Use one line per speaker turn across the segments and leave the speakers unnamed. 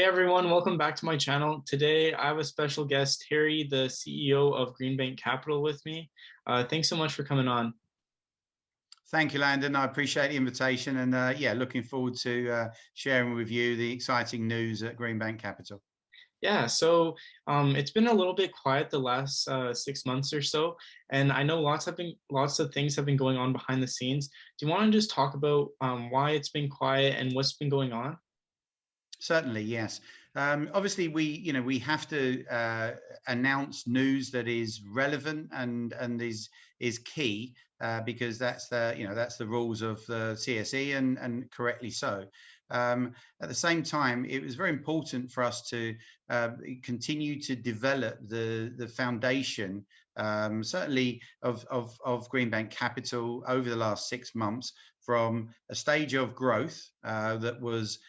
everyone, welcome back to my channel. Today I have a special guest, Harry, the CEO of GreenBank Capital with me. Thanks so much for coming on.
Thank you, Landon. I appreciate the invitation and yeah, looking forward to sharing with you the exciting news at GreenBank Capital.
Yeah, so it's been a little bit quiet the last 6 months or so, and I know lots of things have been going on behind the scenes. Do you want to just talk about why it's been quiet and what's been going on?
Certainly, yes. Obviously, we have to announce news that is relevant and is key because that's the rules of the CSE and correctly so. At the same time, it was very important for us to continue to develop the foundation, certainly of GreenBank Capital over the last 6 months, from a stage of growth that was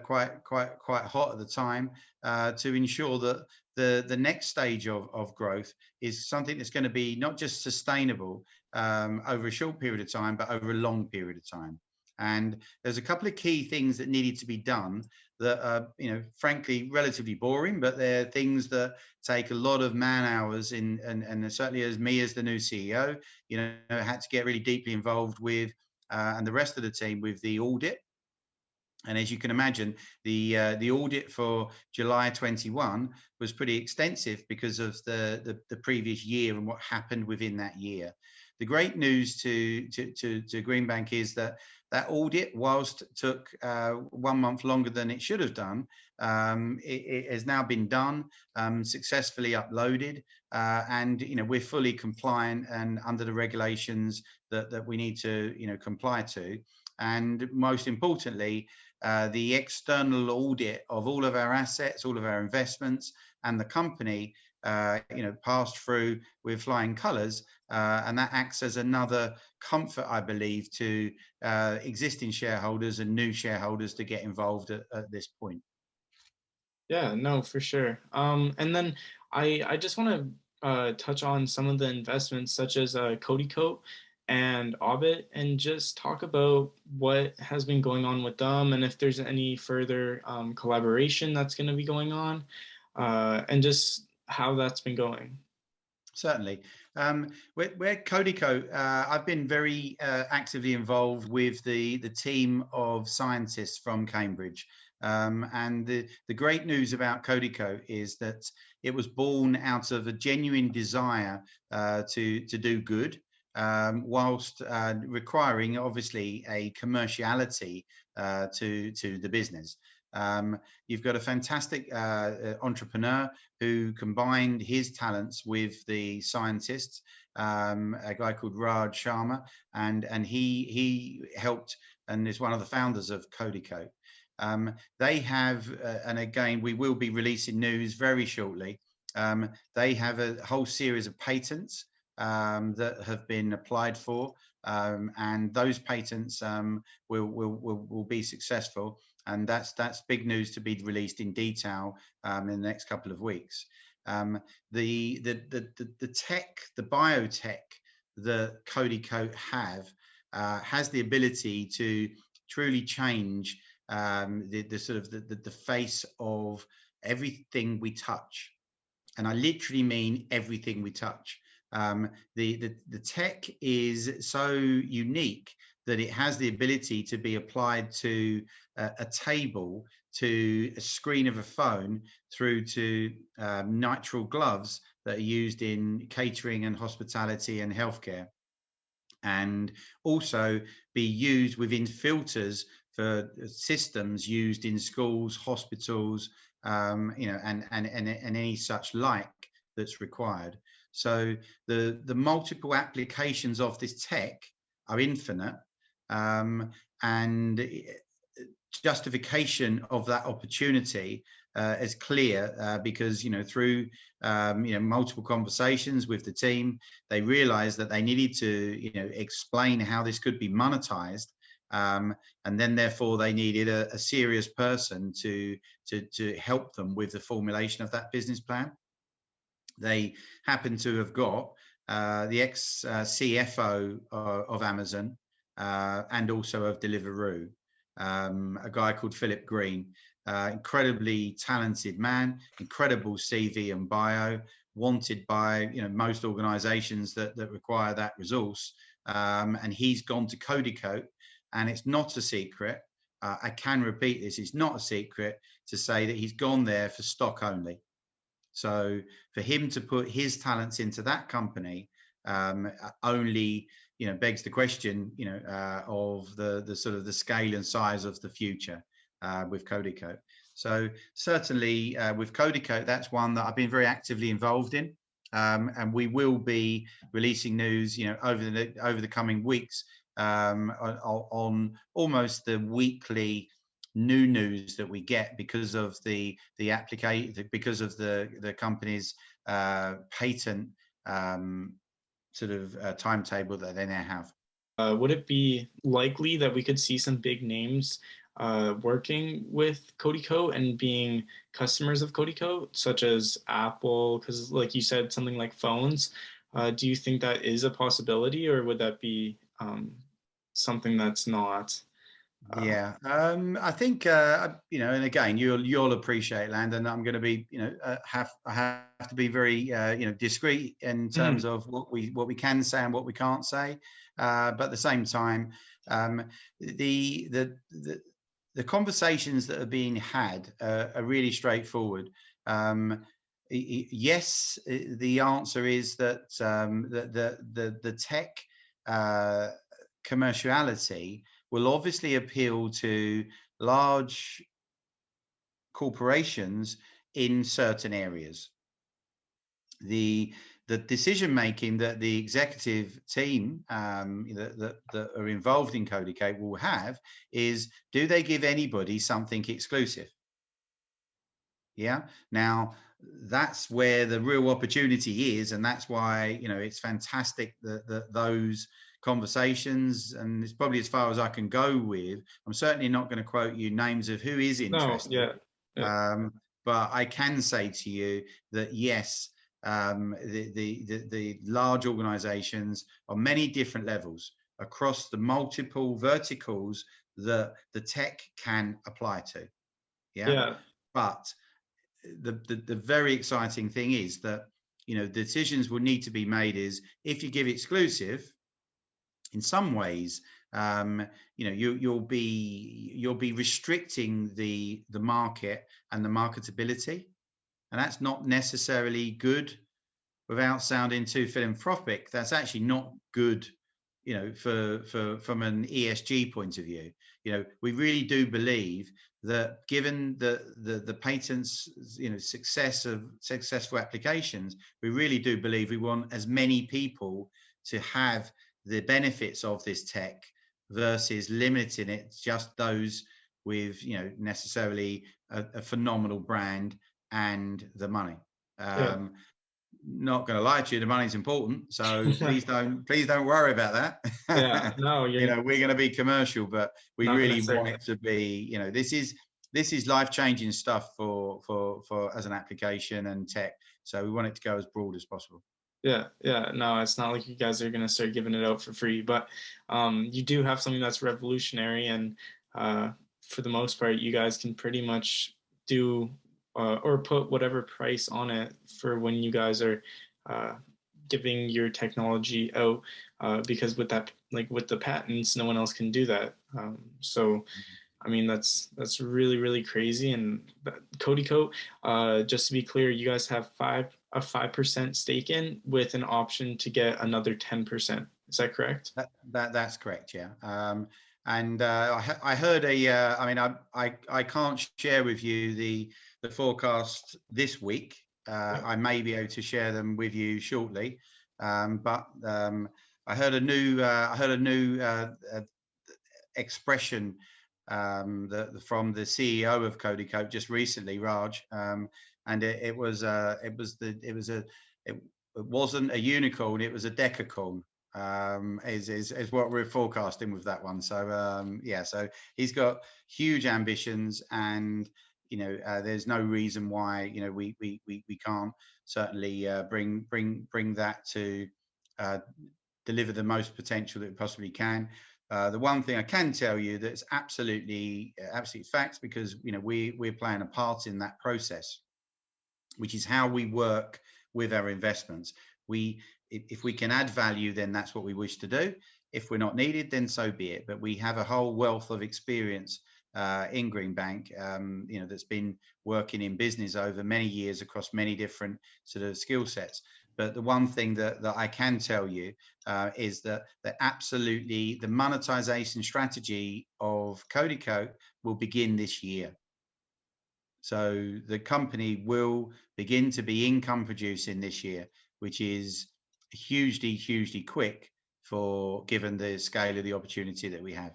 quite hot at the time, to ensure that the next stage of growth is something that's going to be not just sustainable over a short period of time, but over a long period of time. And there's a couple of key things that needed to be done that are, frankly, relatively boring, but they're things that take a lot of man hours and certainly as me as the new CEO, had to get really deeply involved with and the rest of the team with the audit. And as you can imagine, the audit for July 21 was pretty extensive because of the previous year and what happened within that year. The great news to GreenBank is that audit, whilst took 1 month longer than it should have done, it has now been done, successfully uploaded, and we're fully compliant and under the regulations that we need to comply to. And most importantly, the external audit of all of our assets, all of our investments, and the company, passed through with flying colours, and that acts as another comfort, I believe, to existing shareholders and new shareholders to get involved at this point.
Yeah, no, for sure. And then I just want to touch on some of the investments such as Kodiko and Orbit, and just talk about what has been going on with them and if there's any further collaboration that's going to be going on, and just how that's been going.
Certainly. Where Kodiko, I've been very actively involved with the team of scientists from Cambridge. And the great news about Kodiko is that it was born out of a genuine desire to do good, whilst requiring, obviously, a commerciality to the business. You've got a fantastic entrepreneur who combined his talents with the scientists, a guy called Raj Sharma, and he helped and is one of the founders of Kodiko. They have, and again, we will be releasing news very shortly. They have a whole series of patents that have been applied for, and those patents will be successful. And that's big news to be released in detail in the next couple of weeks. The tech, the biotech that Kodiko has the ability to truly change the face of everything we touch, and I literally mean everything we touch. The tech is so unique that it has the ability to be applied to a table, to a screen of a phone, through to nitrile gloves that are used in catering and hospitality and healthcare, and also be used within filters for systems used in schools, hospitals, and any such like that's required. So the multiple applications of this tech are infinite, and justification of that opportunity is clear because through multiple conversations with the team, they realized that they needed to explain how this could be monetized, and then therefore they needed a serious person to help them with the formulation of that business plan. They happen to have got the ex-CFO of Amazon and also of Deliveroo, a guy called Philip Green. incredibly talented man, incredible CV and bio, wanted by most organisations that require that resource. And he's gone to Kodiko, and it's not a secret. I can repeat this: it's not a secret to say that he's gone there for stock only. So for him to put his talents into that company only begs the question of the sort of the scale and size of the future with Kodiko. So certainly with Kodiko, that's one that I've been very actively involved in, and we will be releasing news over the coming weeks on almost the weekly new news that we get because of the application, because of the company's patent sort of timetable that they now have.
Would it be likely that we could see some big names working with Kodiko and being customers of Kodiko, such as Apple? Because, like you said, something like phones. Do you think that is a possibility, or would that be something that's not?
Yeah, I think and again, you'll appreciate, Landon. I'm going to be, I have to be very, discreet in terms of what we can say and what we can't say. But at the same time, the conversations that are being had are really straightforward. Yes, the answer is that the tech commerciality will obviously appeal to large corporations in certain areas. The decision making that the executive team that are involved in Kodiko will have is, do they give anybody something exclusive? Yeah. Now that's where the real opportunity is, and that's why it's fantastic that those conversations, and it's probably as far as I can go with. I'm certainly not going to quote you names of who is
No,
interested,
yeah, yeah,
but I can say to you that yes, the large organizations on many different levels across the multiple verticals that the tech can apply to. Yeah.
yeah,
But the very exciting thing is that decisions will need to be made is, if you give exclusive, in some ways you'll be restricting the market and the marketability, and that's not necessarily good. Without sounding too philanthropic, that's actually not good for from an ESG point of view. We really do believe that, given the patents, success of successful applications, we really do believe we want as many people to have the benefits of this tech versus limiting it just those with necessarily a phenomenal brand and the money.
yeah,
Not going to lie to you, the money's important, so please don't worry about
yeah.
that.
No, you're
We're going to be commercial, but we
not gonna
really
say
want
it.
it to be, this is life-changing stuff for as an application and tech, so we want it to go as broad as possible.
Yeah, yeah. No, it's not like you guys are gonna start giving it out for free, but you do have something that's revolutionary, and uh, for the most part, you guys can pretty much do or put whatever price on it for when you guys are uh, giving your technology out, because with that, like with the patents, no one else can do that. So I mean, that's really really crazy. And Kodiko, just to be clear, you guys have 5% stake in, with an option to get another 10%. Is that correct?
That's correct, yeah. And I heard I mean, I can't share with you the forecast this week.
Yeah.
I may be able to share them with you shortly. But I heard a new expression from the CEO of Kodiko just recently, Raj, and it wasn't a unicorn, it was a decacorn. Is what we're forecasting with that one. So yeah, so he's got huge ambitions, and there's no reason why we can't certainly bring that to deliver the most potential that we possibly can. The one thing I can tell you that's absolutely facts, because we're playing a part in that process, which is how we work with our investments. If we can add value, then that's what we wish to do. If we're not needed, then so be it. But we have a whole wealth of experience in GreenBank, that's been working in business over many years across many different sort of skill sets. But the one thing that I can tell you is that absolutely the monetization strategy of Kodiko will begin this year. So the company will begin to be income producing this year, which is hugely, hugely quick for given the scale of the opportunity that we have.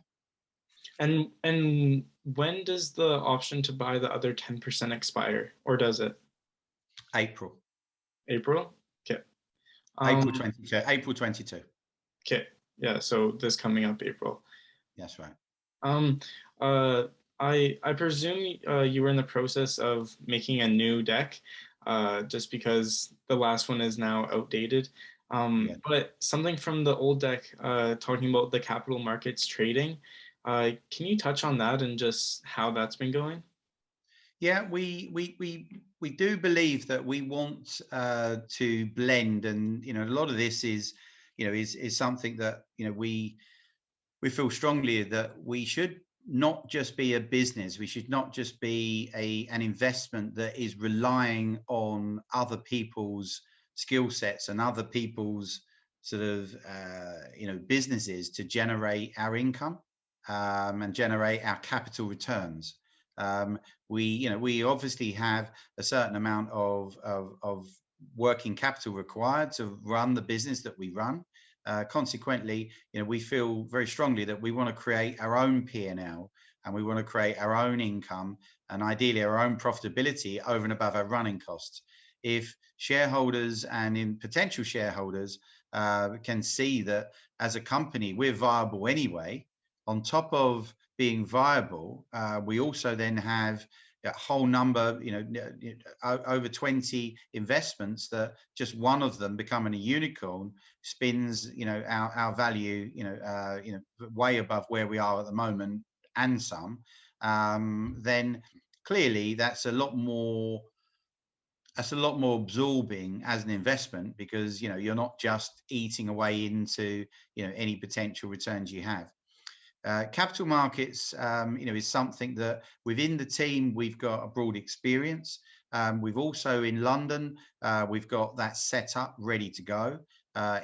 And when does the option to buy the other 10% expire, or does it?
April.
April? Okay.
April 22. April 22.
Okay. Yeah, so this coming up April.
That's right.
Um, I presume you were in the process of making a new deck, just because the last one is now outdated.
Yeah.
But something from the old deck, talking about the capital markets trading, can you touch on that and just how that's been going?
Yeah, we do believe that we want to blend, and a lot of this is something that we feel strongly that we should not just be a business. We should not just be an investment that is relying on other people's skill sets and other people's sort of businesses to generate our income and generate our capital returns. We obviously have a certain amount of working capital required to run the business that we run. Consequently, we feel very strongly that we want to create our own P&L, and we want to create our own income and ideally our own profitability over and above our running costs. If shareholders and in potential shareholders can see that as a company we're viable anyway, on top of being viable, we also then have a whole number, over 20 investments that just one of them becoming a unicorn spins, our value, way above where we are at the moment and some, then clearly that's a lot more absorbing as an investment, because you're not just eating away into any potential returns you have. Capital markets, is something that within the team we've got a broad experience. We've also in London, we've got that set up ready to go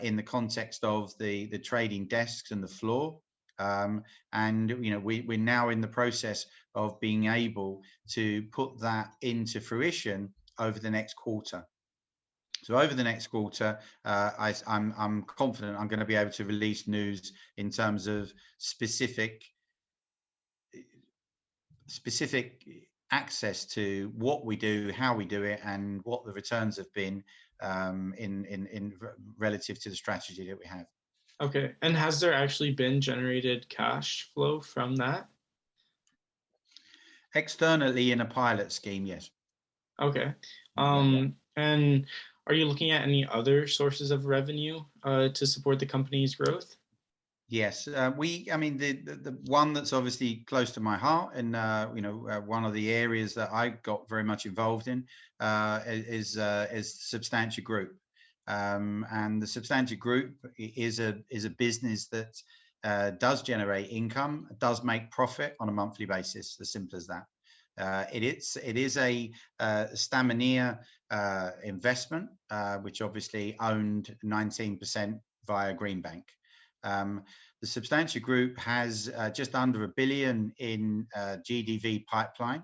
in the context of the trading desks and the floor. And we're now in the process of being able to put that into fruition over the next quarter. So over the next quarter, I'm confident I'm going to be able to release news in terms of specific access to what we do, how we do it, and what the returns have been in relative to the strategy that we have.
Okay. And has there actually been generated cash flow from that?
Externally in a pilot scheme, yes.
Okay.
Yeah.
And are you looking at any other sources of revenue to support the company's growth?
Yes, I mean, the one that's obviously close to my heart, and one of the areas that I got very much involved in is Substantia Group, and the Substantia Group is a business that does generate income, does make profit on a monthly basis. As simple as that. It is a Stamina investment, which obviously owned 19% via GreenBank. The Substantia Group has just under $1 billion in GDV pipeline,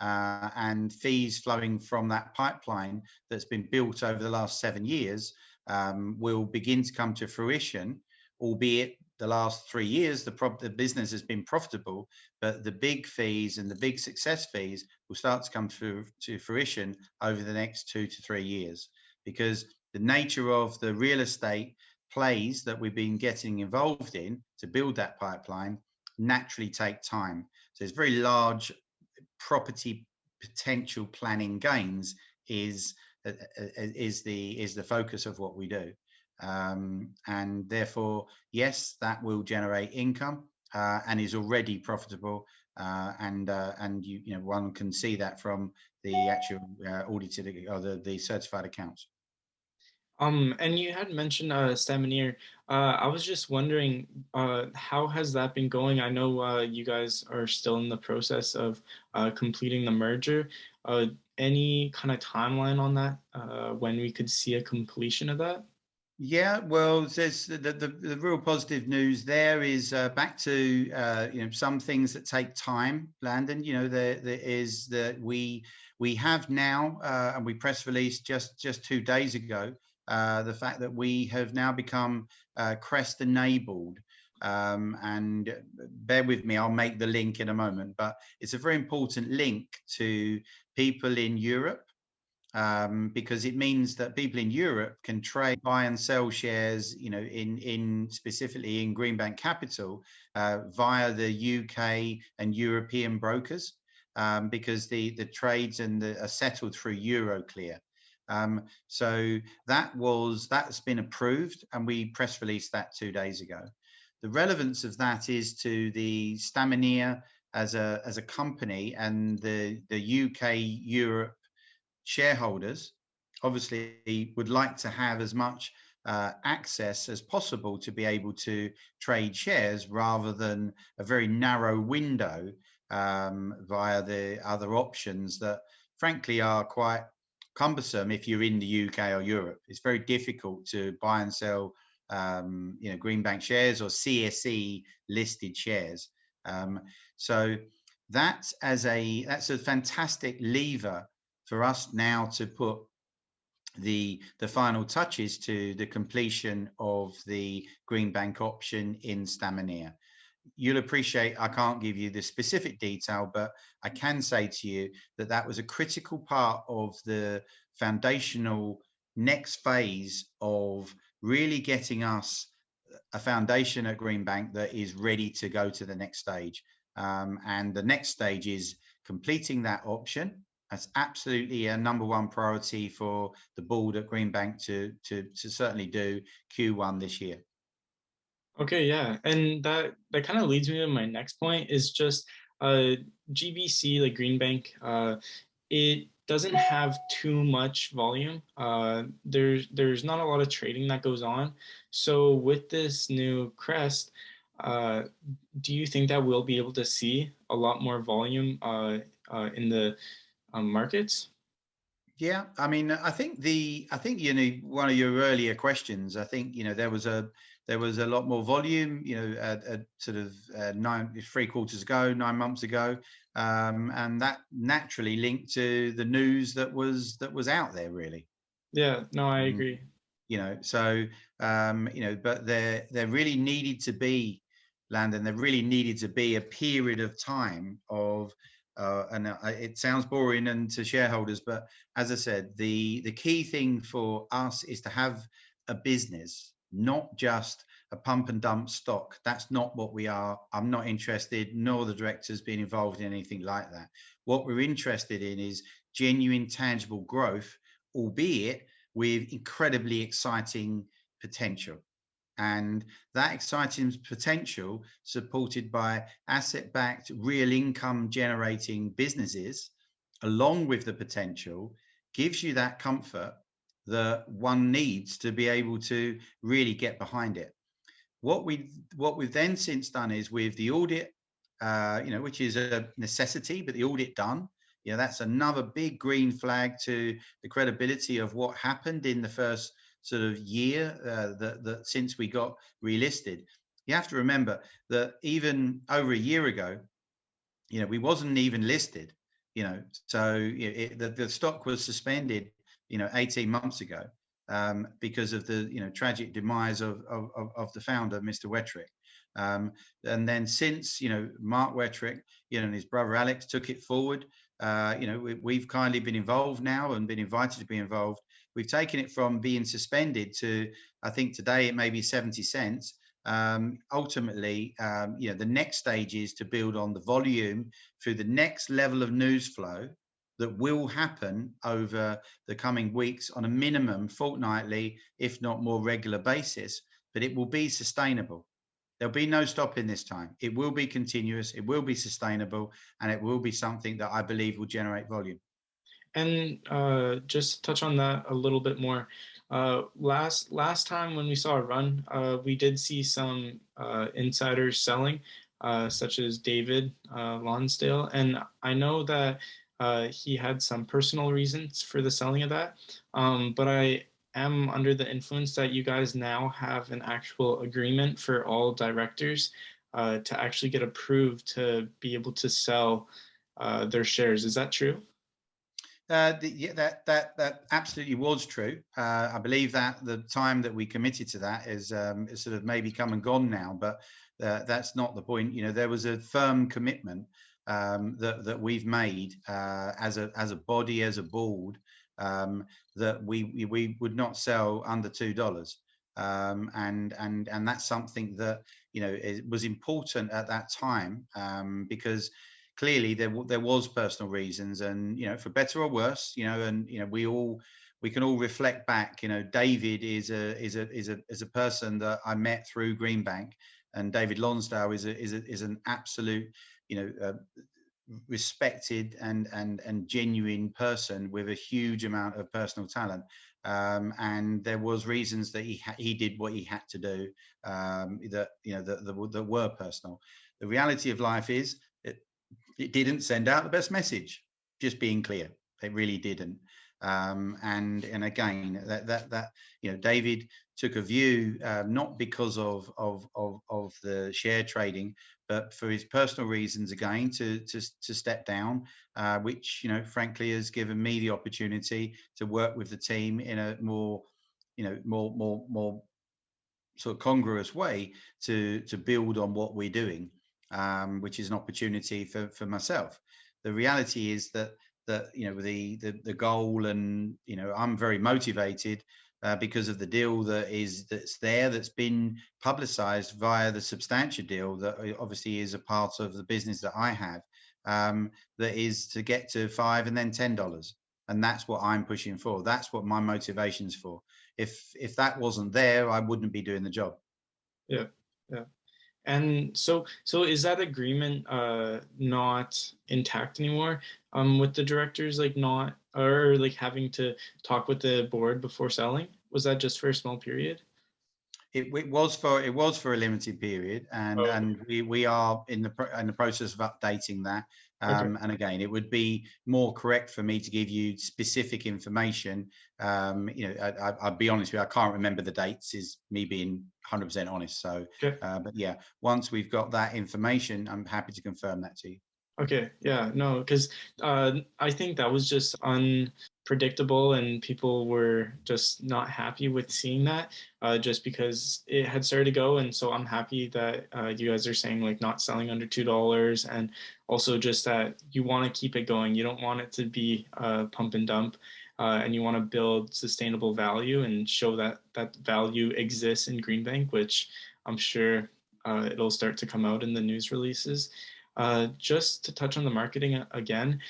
and fees flowing from that pipeline that's been built over the last 7 years will begin to come to fruition, albeit the last 3 years the business has been profitable, but the big fees and the big success fees will start to come to fruition over the next 2 to 3 years, because the nature of the real estate plays that we've been getting involved in to build that pipeline naturally take time. So it's very large property potential planning gains is the focus of what we do. And therefore, yes, that will generate income and is already profitable. And you know, one can see that from the actual audited or the certified accounts.
And you had mentioned Staminier. I was just wondering, how has that been going? I know you guys are still in the process of completing the merger. Any kind of timeline on that? When we could see a completion of that?
Yeah, well, there's the real positive news there is back to you know, some things that take time, Landon. You know, there is that we have now, and we press released just 2 days ago, the fact that we have now become Crest enabled. And bear with me, I'll make the link in a moment, but it's a very important link to people in Europe, because it means that people in Europe can trade, buy and sell shares, you know, in specifically in GreenBank Capital via the UK and European brokers, because the trades are settled through Euroclear. So that's been approved, and we press released that 2 days ago. The relevance of that is to the Stamina as a company, and the UK Europe shareholders obviously would like to have as much access as possible to be able to trade shares rather than a very narrow window via the other options that frankly are quite cumbersome if you're in the UK or Europe. It's very difficult to buy and sell you know, GreenBank shares or CSE listed shares. So that's a fantastic lever for us now to put the final touches to the completion of the GreenBank option in Stamina. You'll appreciate I can't give you the specific detail, but I can say to you that that was a critical part of the foundational next phase of really getting us a foundation at GreenBank that is ready to go to the next stage. And the next stage is completing that option. That's absolutely a number one priority for the board at GreenBank to certainly do Q1 this year.
Okay, yeah, and that kind of leads me to my next point is just GBC, like GreenBank. It doesn't have too much volume. There's not a lot of trading that goes on. So with this new Crest, uh, do you think that we'll be able to see a lot more volume in the markets?
Yeah, I mean, I think you know, one of your earlier questions. I think, you know, there was a lot more volume, you know, at sort of 3 quarters ago, 9 months ago, and that naturally linked to the news that was out there, really.
Yeah, no, I
Mm,
agree.
you know, so you know, but there really needed to be, Landon, there really needed to be a period of time of and it sounds boring and to shareholders, but as I said, the key thing for us is to have a business, not just a pump and dump stock. That's not what we are. I'm not interested, nor the directors being involved in anything like that. What we're interested in is genuine, tangible growth, albeit with incredibly exciting potential. And that exciting potential, supported by asset backed, real income generating businesses, along with the potential, gives you that comfort that one needs to be able to really get behind it. What we've then since done is with the audit, you know, which is a necessity, but the audit done, you know, that's another big green flag to the credibility of what happened in the first sort of year that since we got relisted. You have to remember that even over a year ago, you know, we wasn't even listed, you know, so the stock was suspended, you know, 18 months ago, because of the, you know, tragic demise of the founder, Mr. Wettrick. And then since, you know, Mark Wettrick, you know, and his brother Alex took it forward, you know, we've kindly been involved now and been invited to be involved. We've taken it from being suspended to, I think today it may be 70 cents. Ultimately, you know, the next stage is to build on the volume through the next level of news flow, that will happen over the coming weeks on a minimum fortnightly, if not more regular basis, but it will be sustainable. There'll be no stopping this time. It will be continuous, it will be sustainable, and it will be something that I believe will generate volume.
And just to touch on that a little bit more, last time when we saw a run, we did see some insiders selling, such as David Lonsdale, and I know that he had some personal reasons for the selling of that. But I am under the influence that you guys now have an actual agreement for all directors to actually get approved to be able to sell their shares. Is that true?
Yeah, that absolutely was true. I believe that the time that we committed to that is sort of maybe come and gone now, but that's not the point. You know, there was a firm commitment that we've made as a body, as a board, that we would not sell under $2. And that's something that, you know, it was important at that time, because clearly there was personal reasons, and, you know, for better or worse, you know, and, you know, we can all reflect back. You know, David is a person that I met through GreenBank, and David Lonsdale is an absolute, you know, respected and genuine person with a huge amount of personal talent. And there was reasons that he did what he had to do, that, you know, that were personal. The reality of life is it didn't send out the best message, just being clear. It really didn't. And again, that you know, David took a view, not because of the share trading, but for his personal reasons, again, to step down, which, you know, frankly, has given me the opportunity to work with the team in a more, you know, more sort of congruous way to build on what we're doing, which is an opportunity for myself. The reality is that you know, the goal, and, you know, I'm very motivated because of the deal that's been publicized via the substantial deal that obviously is a part of the business that I have, that is to get to $5 and then $10. And that's what I'm pushing for. That's what my motivation's for. If that wasn't there, I wouldn't be doing the job.
Yeah, yeah. And so is that agreement not intact anymore with the directors, like, not, or like having to talk with the board before selling? Was that just for a small period?
It was for a limited period, and
Oh,
we are in the process of updating that.
okay.
And again, it would be more correct for me to give you specific information. You know, I'll be honest with you, I can't remember the dates. Is me being 100% honest. So,
Okay.
but yeah, once we've got that information, I'm happy to confirm that to you.
Okay, yeah, no, because I think that was just unpredictable, and people were just not happy with seeing that, just because it had started to go. And so I'm happy that you guys are saying, like, not selling under $2, and also just that you want to keep it going. You don't want it to be pump and dump, and you want to build sustainable value and show that that value exists in GreenBank, which I'm sure it'll start to come out in the news releases. Just to touch on the marketing again,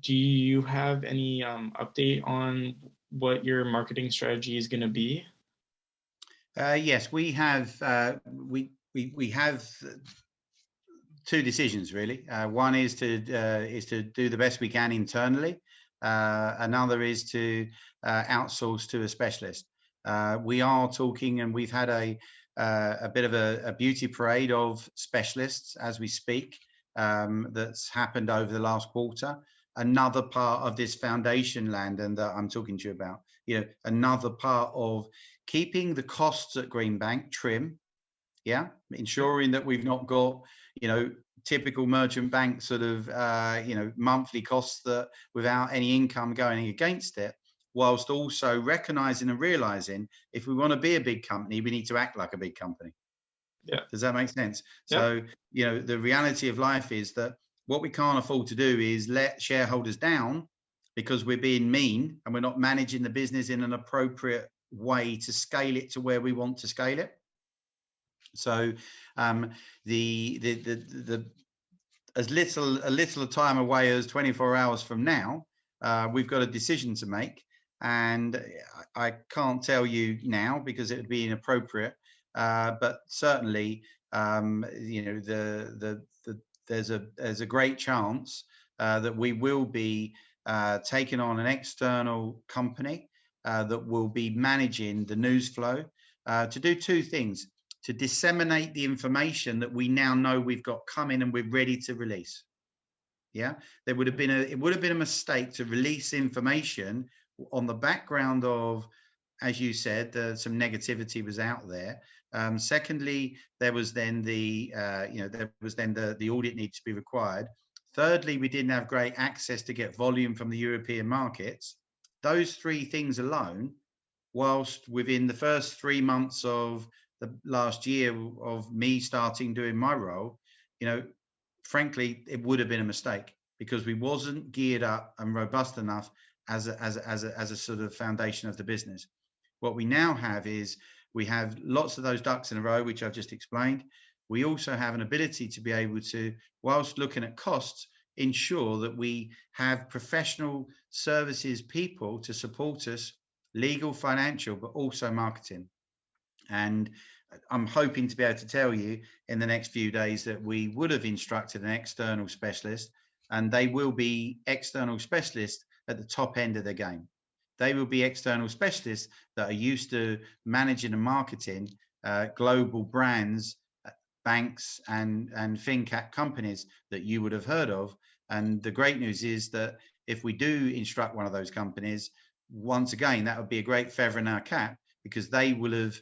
do you have any update on what your marketing strategy is going to be?
Yes, we have. We have two decisions really. One is to do the best we can internally. Another is to outsource to a specialist. We are talking, and we've had a bit of a beauty parade of specialists as we speak, that's happened over the last quarter. Another part of this foundation, Landon, that I'm talking to you about, you know, another part of keeping the costs at GreenBank trim, yeah, ensuring that we've not got, you know, typical merchant bank sort of, you know, monthly costs that without any income going against it, whilst also recognizing and realizing if we want to be a big company, we need to act like a big company.
Yeah.
Does that make sense?
Yeah.
So, you know, the reality of life is that what we can't afford to do is let shareholders down because we're being mean and we're not managing the business in an appropriate way to scale it to where we want to scale it. So, the as little a time away as 24 hours from now, we've got a decision to make, and I can't tell you now because it would be inappropriate. But certainly, there's a great chance that we will be taking on an external company that will be managing the news flow to do two things: to disseminate the information that we now know we've got coming and we're ready to release. Yeah, it would have been a mistake to release information on the background of, as you said, some negativity was out there. Secondly, there was then the audit needs to be required. Thirdly, we didn't have great access to get volume from the European markets. Those three things alone, whilst within the first 3 months of the last year of me starting doing my role, frankly, it would have been a mistake because we wasn't geared up and robust enough as a sort of foundation of the business. What we now have is we have lots of those ducks in a row, which I've just explained. We also have an ability to be able to, whilst looking at costs, ensure that we have professional services people to support us, legal, financial, but also marketing. And I'm hoping to be able to tell you in the next few days that we would have instructed an external specialist, and they will be external specialists at the top end of their game. They will be external specialists that are used to managing and marketing global brands, banks, and fintech companies that you would have heard of. And the great news is that if we do instruct one of those companies, once again, that would be a great feather in our cap because they will have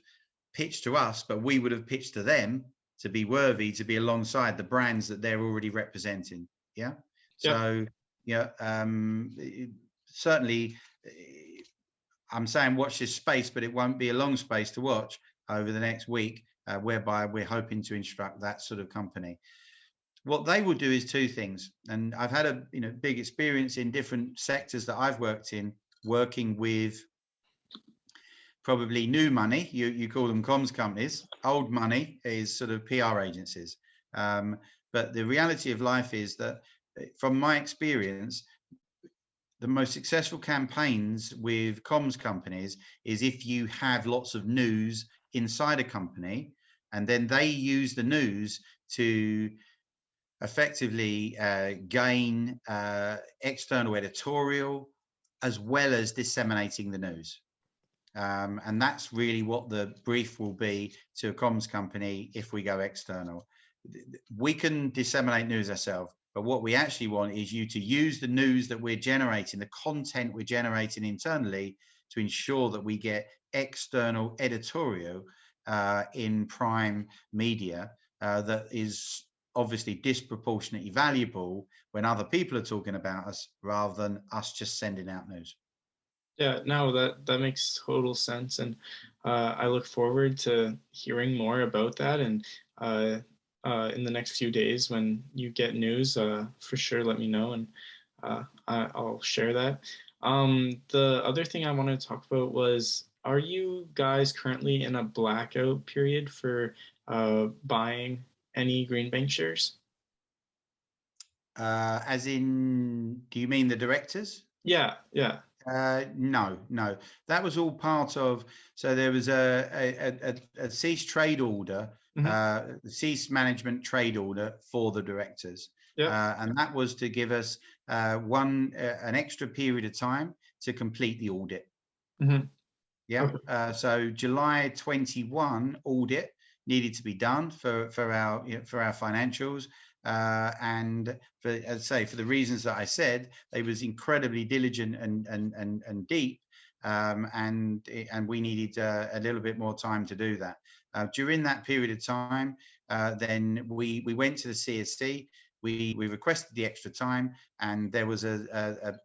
pitched to us, but we would have pitched to them to be worthy to be alongside the brands that they're already representing. Yeah.
Yeah.
So, certainly, I'm saying watch this space, but it won't be a long space to watch over the next week, whereby we're hoping to instruct that sort of company. What they will do is two things, and I've had a big experience in different sectors that I've worked in, working with probably new money. You call them comms companies. Old money is sort of PR agencies. But the reality of life is that, from my experience, the most successful campaigns with comms companies is if you have lots of news inside a company, and then they use the news to effectively gain external editorial as well as disseminating the news. And that's really what the brief will be to a comms company if we go external. We can disseminate news ourselves, but what we actually want is you to use the news that we're generating, the content we're generating internally, to ensure that we get external editorial in prime media that is obviously disproportionately valuable when other people are talking about us rather than us just sending out news.
Yeah, no, that makes total sense, and I look forward to hearing more about that. And in the next few days, when you get news, for sure, let me know, and I'll share that. The other thing I wanted to talk about was, are you guys currently in a blackout period for buying any GreenBank shares?
As in, do you mean the directors?
Yeah, yeah.
No. That was all part of. So there was a cease trade order,
Hmm.
cease management trade order for the directors,
Yeah.
and that was to give us an extra period of time to complete the audit.
Hmm.
Yeah.
Okay.
So July 21 audit needed to be done for our financials. And as I say, for the reasons that I said, they was incredibly diligent and deep, and we needed a little bit more time to do that. During that period of time, then we went to the CSC. We requested the extra time, and there was a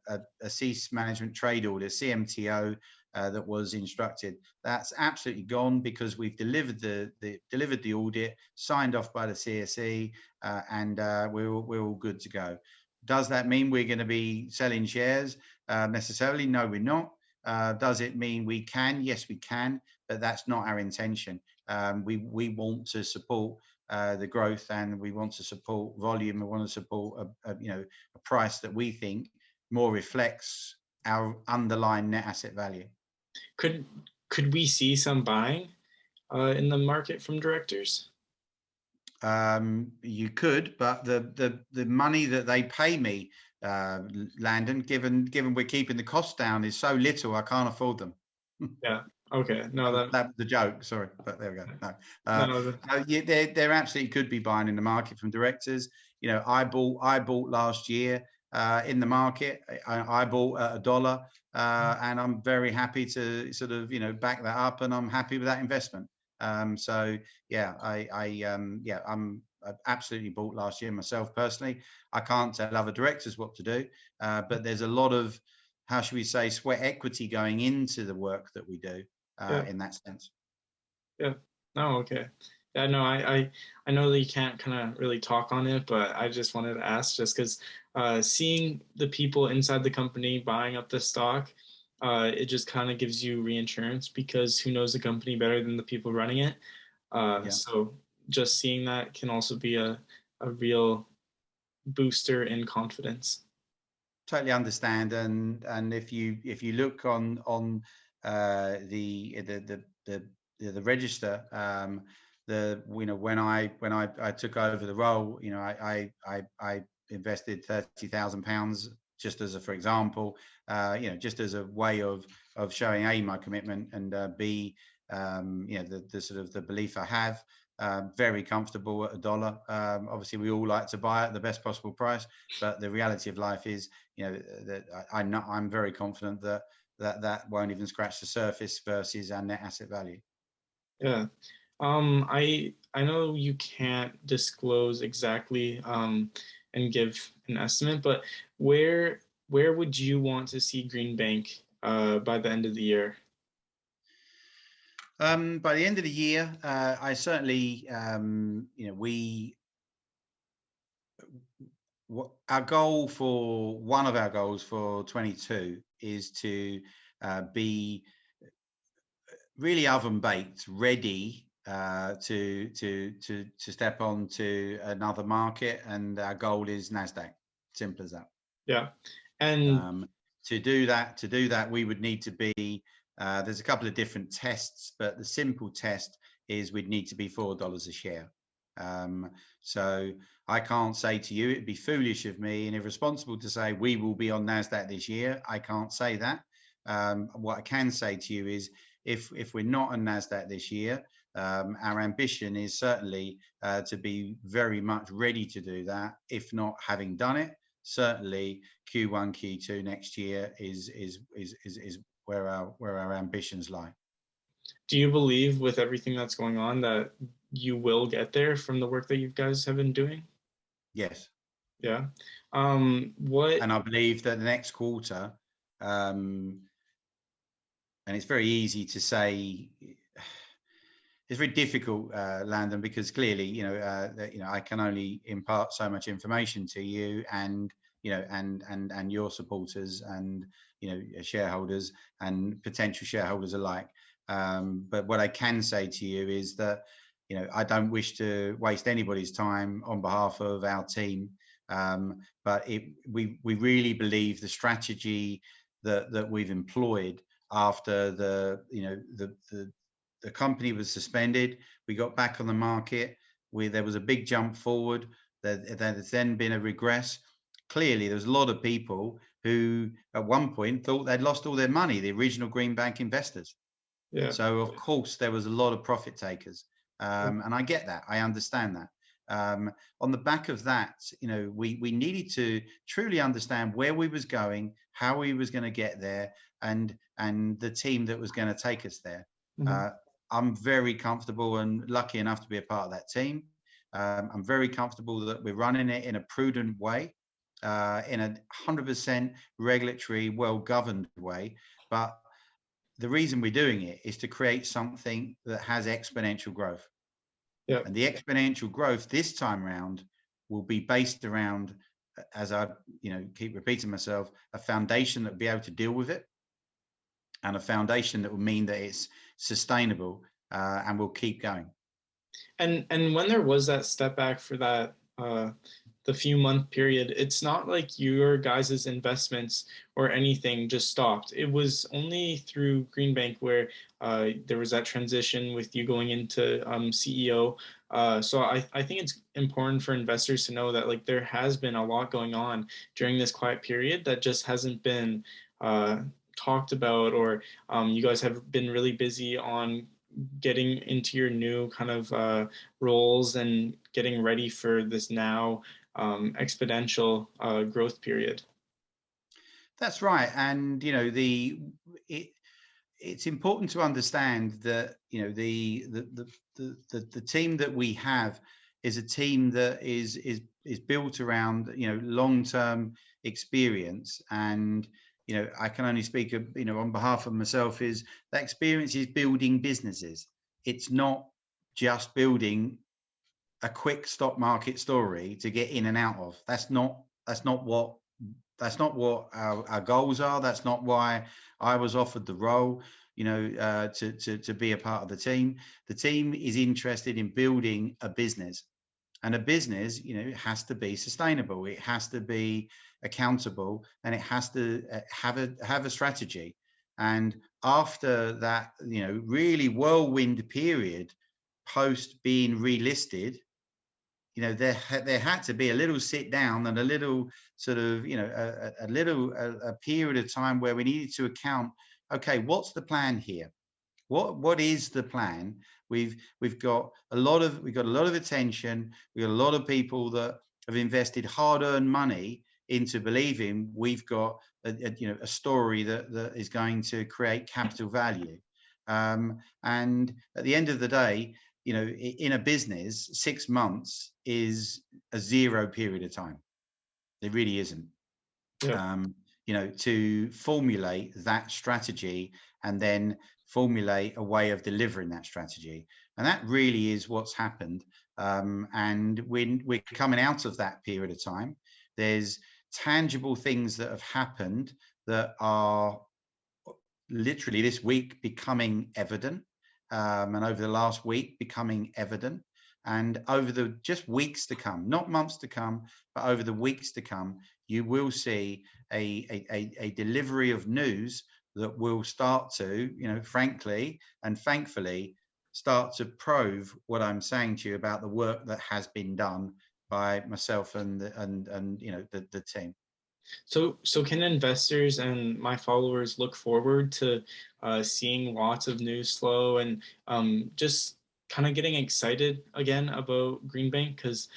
cease management trade order, CMTO, that was instructed. That's absolutely gone because we've delivered the audit, signed off by the CSE, and we're all good to go. Does that mean we're going to be selling shares necessarily? No, we're not. Does it mean we can? Yes, we can, but that's not our intention. We want to support the growth, and we want to support volume. We want to support a price that we think more reflects our underlying net asset value.
Could could we see some buying in the market from directors?
You could, but the money that they pay me, Landon, given we're keeping the costs down, is so little I can't afford them.
Yeah. Okay. No,
That was the joke. Sorry, but there we go. No,
no.
yeah, there absolutely could be buying in the market from directors. You know, I bought last year in the market. I bought at $1, and I'm very happy to sort of back that up, and I'm happy with that investment. So yeah, I've absolutely bought last year myself personally. I can't tell other directors what to do, but there's a lot of, how should we say, sweat equity going into the work that we do
Yeah.
in that sense.
Yeah. No, okay. Yeah, no, I know that you can't kind of really talk on it, but I just wanted to ask just because seeing the people inside the company buying up the stock, it just kind of gives you reinsurance because who knows the company better than the people running it?
Yeah,
So just seeing that can also be a real booster in confidence.
totally understand. And if you look on the register, when I took over the role, I invested £30,000 just as a, for example, just as a way of showing A, my commitment, and B, the sort of the belief I have. Very comfortable at $1. Obviously, we all like to buy at the best possible price, but the reality of life is, that I'm very confident that won't even scratch the surface versus our net asset value.
Yeah. I know you can't disclose exactly and give an estimate, but where would you want to see GreenBank by the end of the year?
By the end of the year, I certainly, our goal for one of our goals for 22 is to be really oven baked, ready to step on to another market, and our goal is NASDAQ. Simple as that.
Yeah. And
To do that, we would need to be. There's a couple of different tests, but the simple test is we'd need to be $4 a share. So I can't say to you, it'd be foolish of me and irresponsible to say we will be on NASDAQ this year. I can't say that. What I can say to you is, if we're not on NASDAQ this year, our ambition is certainly to be very much ready to do that. If not having done it, certainly Q1, Q2 next year is where our ambitions lie.
do you believe with everything that's going on that you will get there from the work that you guys have been doing?
Yes.
Yeah. What?
And I believe that the next quarter, and it's very easy to say, it's very difficult, Landon, because clearly, I can only impart so much information to you, and and your supporters, and shareholders and potential shareholders alike. But what I can say to you is that I don't wish to waste anybody's time on behalf of our team. But we really believe the strategy that we've employed after the company was suspended. We got back on the market. There was a big jump forward. There has then been a regress. Clearly, there's a lot of people who at one point thought they'd lost all their money, the original GreenBank investors.
Yeah.
So of course there was a lot of profit takers, and I get that. I understand that. On the back of that, we needed to truly understand where we was going, how we was going to get there, and the team that was going to take us there.
Mhm.
I'm very comfortable and lucky enough to be a part of that team. I'm very comfortable that we're running it in a prudent way, in a 100% regulatory, well-governed way. But the reason we're doing it is to create something that has exponential growth.
Yeah.
And the exponential growth this time around will be based around, as I keep repeating myself, a foundation that will be able to deal with it, and a foundation that will mean that it's sustainable, and will keep going.
And when there was that step back for that the few month period, it's not like your guys' investments or anything just stopped. It was only through GreenBank where there was that transition with you going into CEO. So I think it's important for investors to know that like there has been a lot going on during this quiet period that just hasn't been talked about, or you guys have been really busy on getting into your new kind of roles and getting ready for this now exponential growth period.
That's right. And it, it's important to understand that the team that we have is a team that is built around long-term experience. And I can only speak on behalf of myself, is that experience is building businesses. It's not just building a quick stock market story to get in and out of. That's not what our goals are. That's not why I was offered the role, to be a part of the team. The team is interested in building a business, and a business, has to be sustainable. It has to be accountable, and it has to have a strategy. And after that, really whirlwind period, post being relisted, there had to be a little sit down and a little sort of, a period of time where we needed to account, okay, what's the plan here? What is the plan? We've got a lot of attention. We've got a lot of people that have invested hard-earned money into believing we've got a story that is going to create capital value. And at the end of the day, in a business, 6 months is a zero period of time. It really isn't.
Yeah.
To formulate that strategy and then formulate a way of delivering that strategy. And that really is what's happened. And when we're coming out of that period of time, there's tangible things that have happened that are literally this week becoming evident. And over the last week becoming evident, and over the just weeks to come, not months to come, but over the weeks to come, you will see a delivery of news that will start to, frankly and thankfully, start to prove what I'm saying to you about the work that has been done by myself and the team.
So can investors and my followers look forward to seeing lots of news flow and just kind of getting excited again about GreenBank? Because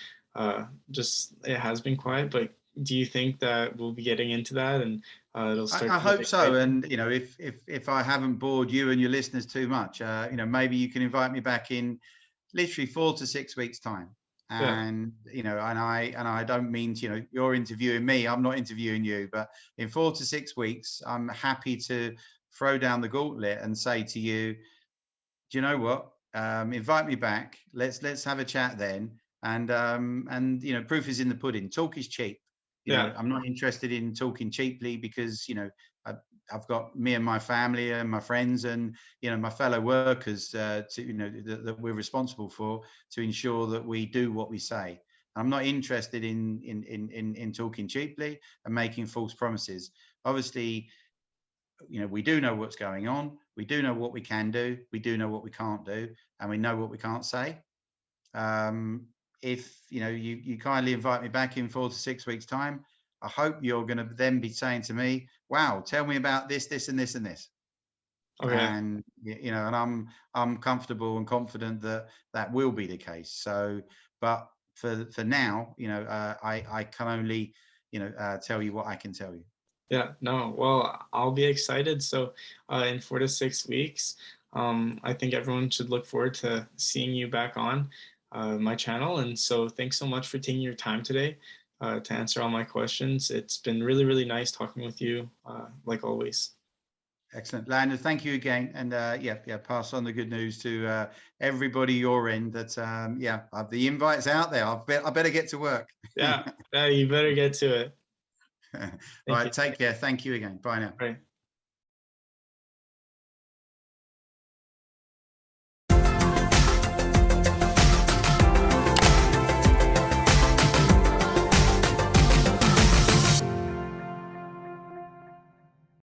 just it has been quiet, but do you think that we'll be getting into that and it'll start
I
to get
hope so.
exciting?
And if I haven't bored you and your listeners too much, maybe you can invite me back in literally 4 to 6 weeks time.
Yeah,
And I don't mean to, you're interviewing me, I'm not interviewing you, but in 4 to 6 weeks, I'm happy to throw down the gauntlet and say to you, do you know what? Invite me back. Let's have a chat then. And proof is in the pudding. Talk is cheap.
yeah.
I'm not interested in talking cheaply, because I've got me and my family and my friends and my fellow workers that we're responsible for, to ensure that we do what we say. I'm not interested in talking cheaply and making false promises. Obviously, we do know what's going on. We do know what we can do. We do know what we can't do, and we know what we can't say. If you kindly invite me back in 4 to 6 weeks time, I hope you're going to then be saying to me, wow, tell me about this, this, and this, and this.
Okay.
And and I'm comfortable and confident that that will be the case. So, but for now, I can only tell you what I can tell you.
Yeah, no, well, I'll be excited. So, in 4 to 6 weeks, I think everyone should look forward to seeing you back on my channel. And so, thanks so much for taking your time today to answer all my questions. It's been really, really nice talking with you, like always.
Excellent, Landon. Thank you again, and pass on the good news to everybody your end. That the invite's out there. I better get to work.
Yeah, yeah, you better get to it.
All
Thank you.
right, take care. Thank you again. Bye now.
All right.